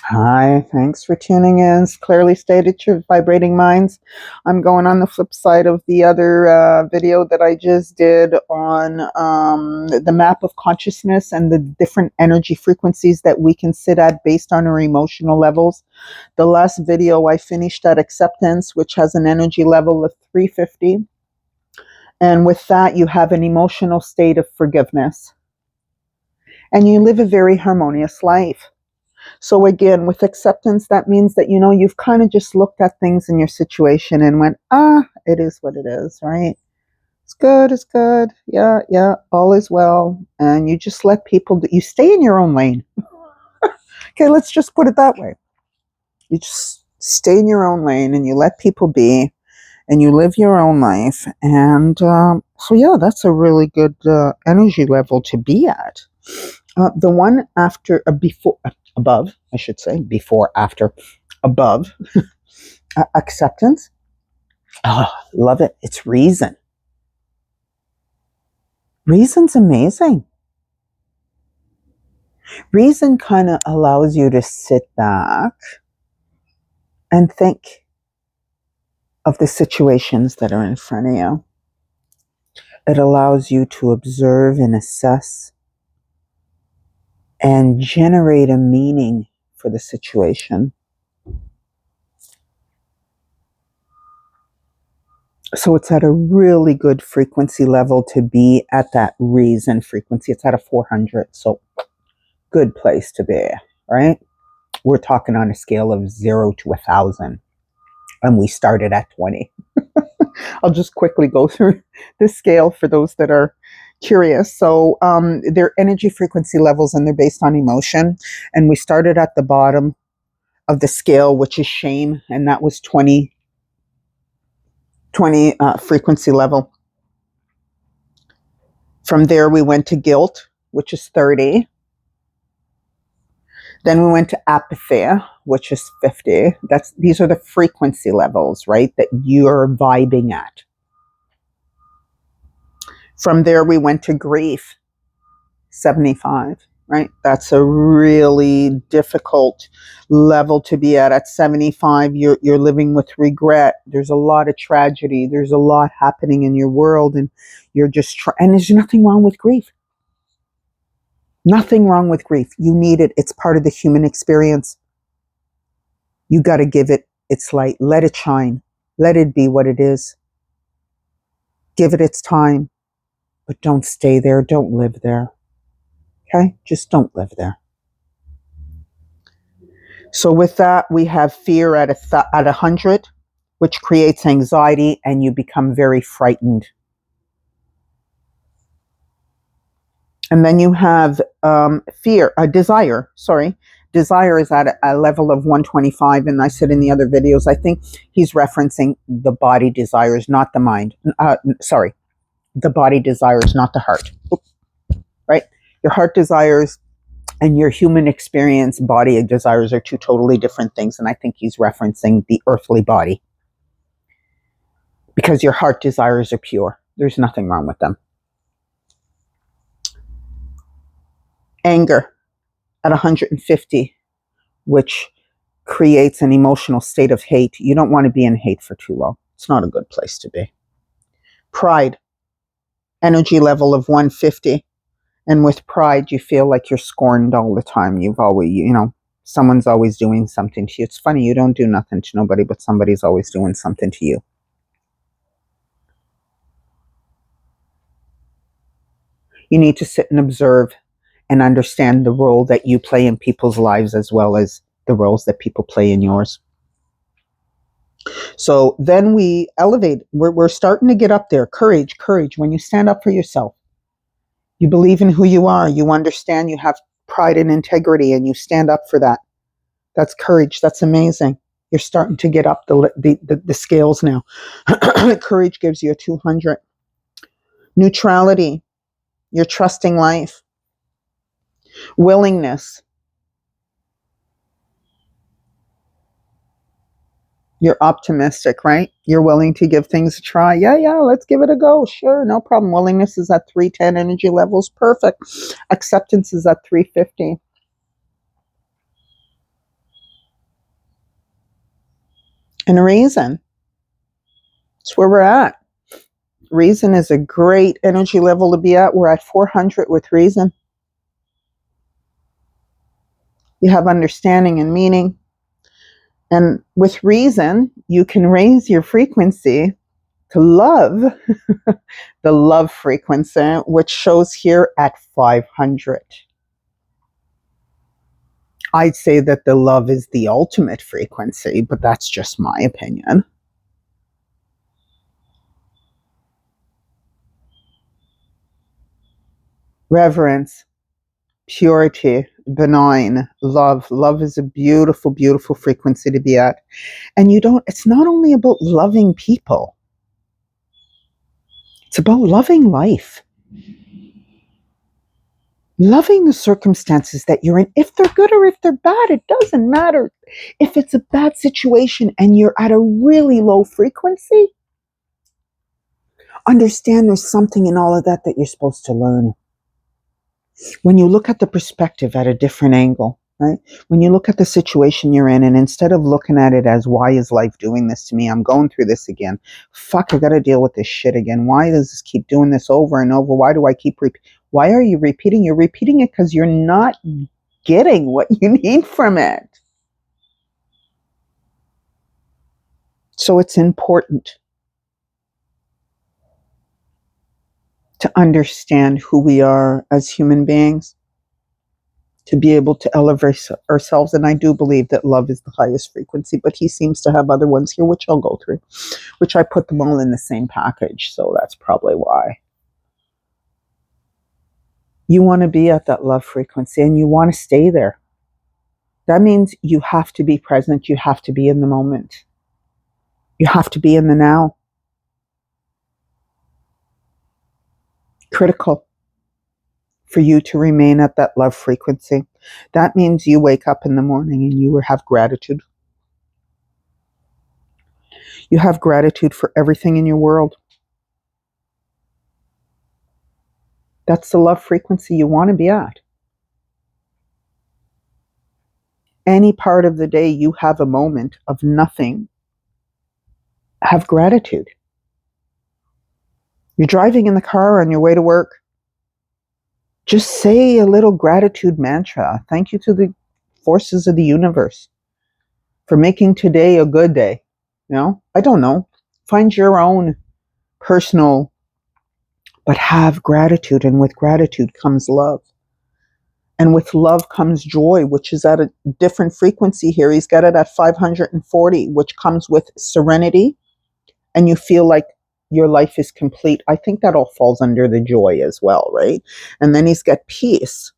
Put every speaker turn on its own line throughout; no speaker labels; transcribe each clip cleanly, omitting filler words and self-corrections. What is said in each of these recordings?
Hi, thanks for tuning in. It's clearly stated your vibrating minds. I'm going on the flip side of the other video that I just did on the map of consciousness and the different energy frequencies that we can sit at based on our emotional levels. The last video I finished at acceptance, which has an energy level of 350. And with that, you have an emotional state of forgiveness. And you live a very harmonious life. So again, with acceptance, that means that, you've kind of just looked at things in your situation and went, it is what it is, right? It's good, it's good. Yeah, yeah, all is well. And you just let people, you stay in your own lane. Okay, let's just put it that way. You just stay in your own lane and you let people be and you live your own life. And so, yeah, that's a really good energy level to be at. The one after, before, above, I should say, before, after, above, acceptance. Oh, love it. It's reason. Reason's amazing. Reason kind of allows you to sit back and think of the situations that are in front of you. It allows you to observe and assess and generate a meaning for the situation. So it's at a really good frequency level to be at that reason frequency. It's at a 400. So good place to be, right? We're talking on a scale of 0 to 1,000. And we started at 20. I'll just quickly go through the scale for those that are curious. So they're energy frequency levels and they're based on emotion. And we started at the bottom of the scale, which is shame. And that was 20 frequency level. From there, we went to guilt, which is 30. Then we went to apathy, which is 50. These are the frequency levels, right, that you're vibing at. From there, we went to grief, 75, right? That's a really difficult level to be at. At 75, you're living with regret. There's a lot of tragedy. There's a lot happening in your world, and you're just and there's nothing wrong with grief. Nothing wrong with grief. You need it. It's part of the human experience. You got to give it its light. Let it shine. Let it be what it is. Give it its time. But don't stay there. Don't live there. Okay? Just don't live there. So with that, we have fear at 100, which creates anxiety, and you become very frightened. And then you have desire. Desire is at a level of 125, and I said in the other videos, I think he's referencing the body desires, not the mind. The body desires, not the heart. Right? Your heart desires and your human experience body desires are two totally different things, and I think he's referencing the earthly body. Because your heart desires are pure. There's nothing wrong with them. Anger at 150, which creates an emotional state of hate. You don't want to be in hate for too long. It's not a good place to be. Pride, energy level of 150. And with pride, you feel like you're scorned all the time. You've always, someone's always doing something to you. It's funny, you don't do nothing to nobody, but somebody's always doing something to you. You need to sit and observe and understand the role that you play in people's lives as well as the roles that people play in yours. So then we elevate. We're starting to get up there. Courage. When you stand up for yourself, you believe in who you are. You understand. You have pride and integrity, and you stand up for that. That's courage. That's amazing. You're starting to get up the scales now. Courage gives you a 200. Neutrality. You're trusting life. Willingness. You're optimistic, right? You're willing to give things a try. Yeah, let's give it a go. Sure, no problem. Willingness is at 310 energy levels. Perfect. Acceptance is at 350. And reason, it's where we're at. Reason is a great energy level to be at. We're at 400 with reason. You have understanding and meaning. And with reason, you can raise your frequency to love, the love frequency, which shows here at 500. I'd say that the love is the ultimate frequency, but that's just my opinion. Reverence, purity, benign, love. Love is a beautiful, beautiful frequency to be at. And it's not only about loving people, it's about loving life. Loving the circumstances that you're in. If they're good or if they're bad, it doesn't matter. If it's a bad situation and you're at a really low frequency, understand there's something in all of that that you're supposed to learn. When you look at the perspective at a different angle, right? When you look at the situation you're in, and instead of looking at it as, why is life doing this to me? I'm going through this again. Fuck, I got to deal with this shit again. Why does this keep doing this over and over? Why do I keep why are you repeating? You're repeating it because you're not getting what you need from it. So it's important to understand who we are as human beings, to be able to elevate ourselves. And I do believe that love is the highest frequency, but he seems to have other ones here, which I'll go through, which I put them all in the same package. So that's probably why. You want to be at that love frequency and you want to stay there. That means you have to be present. You have to be in the moment. You have to be in the now. Critical for you to remain at that love frequency. That means you wake up in the morning and you have gratitude. You have gratitude for everything in your world. That's the love frequency you want to be at. Any part of the day you have a moment of nothing, have gratitude. You're driving in the car on your way to work, just say a little gratitude mantra. Thank you to the forces of the universe for making today a good day. I don't know. Find your own personal, but have gratitude. And with gratitude comes love. And with love comes joy, which is at a different frequency here. He's got it at 540, which comes with serenity. And you feel like your life is complete. I think that all falls under the joy as well, right? And then he's got peace,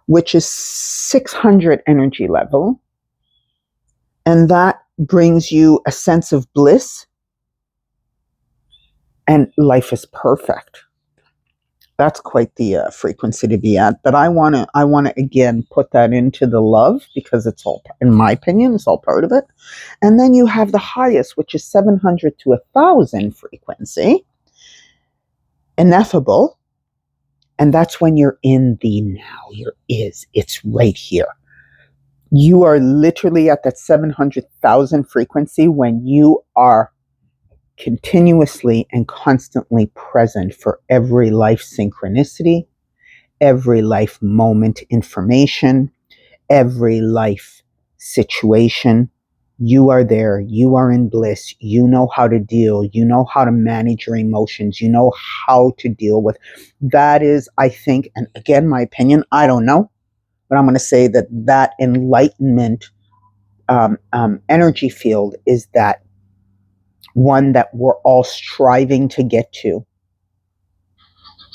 which is 600 energy level. And that brings you a sense of bliss. And life is perfect. That's quite the frequency to be at. But I want to again put that into the love, because it's all, in my opinion, it's all part of it. And then you have the highest, which is 700 to 1,000 frequency, ineffable. And that's when you're in the now. It's right here. You are literally at that 700,000 frequency when you are continuously and constantly present for every life synchronicity, every life moment information, every life situation. You are there. You are in bliss. You know how to deal. You know how to manage your emotions. You know how to deal with. That is, I think, and again, my opinion, I don't know, but I'm going to say that enlightenment energy field is that one that we're all striving to get to.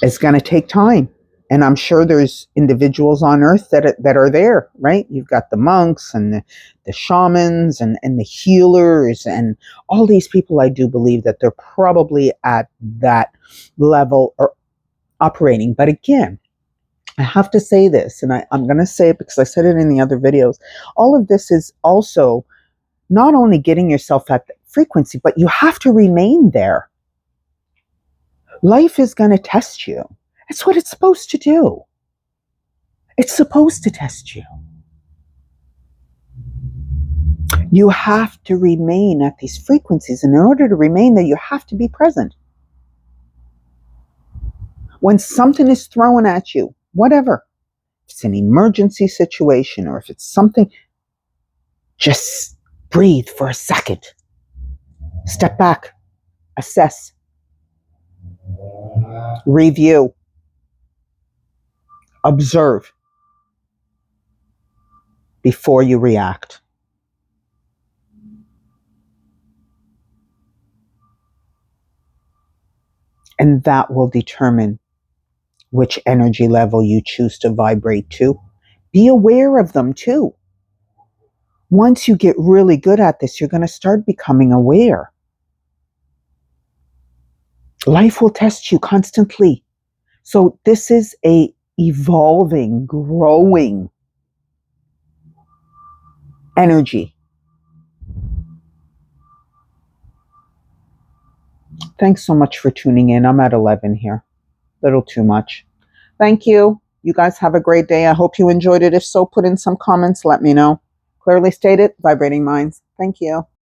It's going to take time. And I'm sure there's individuals on earth that are there, right? You've got the monks and the shamans and the healers and all these people. I do believe that they're probably at that level or operating. But again, I have to say this, and I'm going to say it because I said it in the other videos. All of this is also not only getting yourself at the frequency, but you have to remain there. Life is going to test you. That's what it's supposed to do. It's supposed to test you. You have to remain at these frequencies. And in order to remain there, you have to be present. When something is thrown at you, whatever, if it's an emergency situation or if it's something, just breathe for a second. Step back, assess, review, observe before you react. And that will determine which energy level you choose to vibrate to. Be aware of them too. Once you get really good at this, you're going to start becoming aware. Life will test you constantly. So this is a evolving, growing energy. Thanks so much for tuning in. I'm at 11 here. Little too much. Thank you. You guys have a great day. I hope you enjoyed it. If so, put in some comments. Let me know. Clearly stated, vibrating minds. Thank you.